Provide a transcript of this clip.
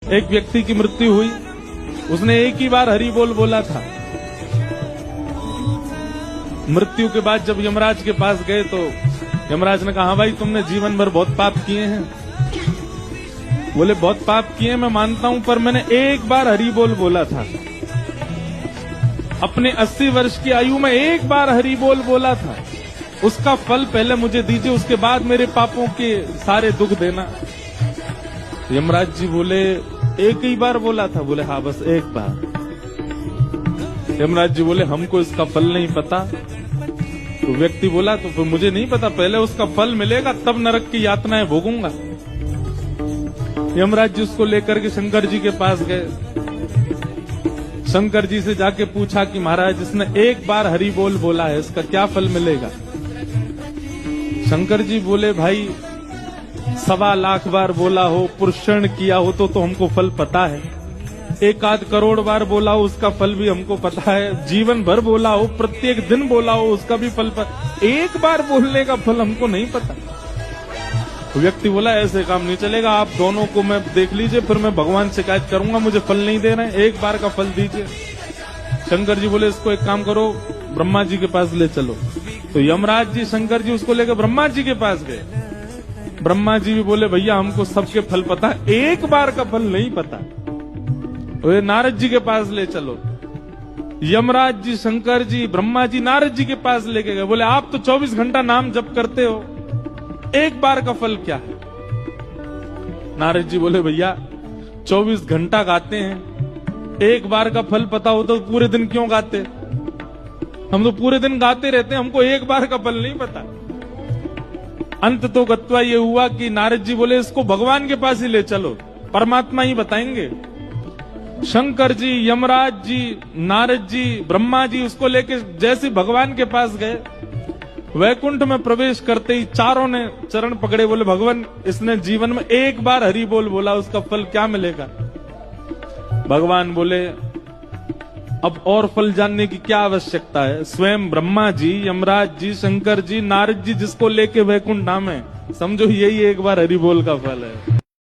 एक व्यक्ति की मृत्यु हुई, उसने एक ही बार हरि बोल बोला था। मृत्यु के बाद जब यमराज के पास गए तो यमराज ने कहा, हाँ भाई तुमने जीवन भर बहुत पाप किए हैं। बोले बहुत पाप किए मैं मानता हूं, पर मैंने एक बार हरि बोल बोला था। अपने 80 वर्ष की आयु में एक बार हरि बोल बोला था, उसका फल पहले मुझे दीजिए, उसके बाद मेरे पापों के सारे दुख देना। यमराज जी बोले एक ही बार बोला था? बोले हाँ बस एक बार। यमराज जी बोले हमको इसका फल नहीं पता। तो व्यक्ति बोला तो फिर मुझे नहीं पता, पहले उसका फल मिलेगा तब नरक की यातनाएं भोगूंगा। यमराज जी उसको लेकर के शंकर जी के पास गए। शंकर जी से जाके पूछा कि महाराज इसने एक बार हरि बोल बोला है, इसका क्या फल मिलेगा? शंकर जी बोले भाई 1.25 लाख बार बोला हो, पुरुषण किया हो तो हमको फल पता है। 1 करोड़ बार बोला हो उसका फल भी हमको पता है। जीवन भर बोला हो, प्रत्येक दिन बोला हो उसका भी फल पता, एक बार बोलने का फल हमको नहीं पता। व्यक्ति बोला ऐसे काम नहीं चलेगा, आप दोनों को मैं देख लीजिए, फिर मैं भगवान से शिकायत करूंगा, मुझे फल नहीं दे रहे हैं, एक बार का फल दीजिए। शंकर जी बोले इसको एक काम करो, ब्रह्मा जी के पास ले चलो। तो यमराज जी शंकर जी उसको लेकर ब्रह्मा जी के पास गए। ब्रह्मा जी भी बोले भैया हमको सबके फल पता है, एक बार का फल नहीं पता। तो नारद जी के पास ले चलो। यमराज जी शंकर जी ब्रह्मा जी नारद जी के पास लेके गए। बोले आप तो 24 घंटा नाम जप करते हो, एक बार का फल क्या है? नारद जी बोले भैया 24 घंटा गाते हैं, एक बार का फल पता हो तो पूरे दिन क्यों गाते? हम तो पूरे दिन गाते रहते हैं, हमको एक बार का फल नहीं पता। अंत तो गत्वा ये हुआ कि नारद जी बोले इसको भगवान के पास ही ले चलो, परमात्मा ही बताएंगे। शंकर जी यमराज जी नारद जी ब्रह्मा जी उसको लेके जैसे भगवान के पास गए, वैकुंठ में प्रवेश करते ही चारों ने चरण पकड़े। बोले भगवान इसने जीवन में एक बार हरि बोल बोला, उसका फल क्या मिलेगा? भगवान बोले अब और फल जानने की क्या आवश्यकता है? स्वयं ब्रह्मा जी यमराज जी शंकर जी नारद जी जिसको लेके वैकुंठ नाम है, समझो यही एक बार हरि बोल का फल है।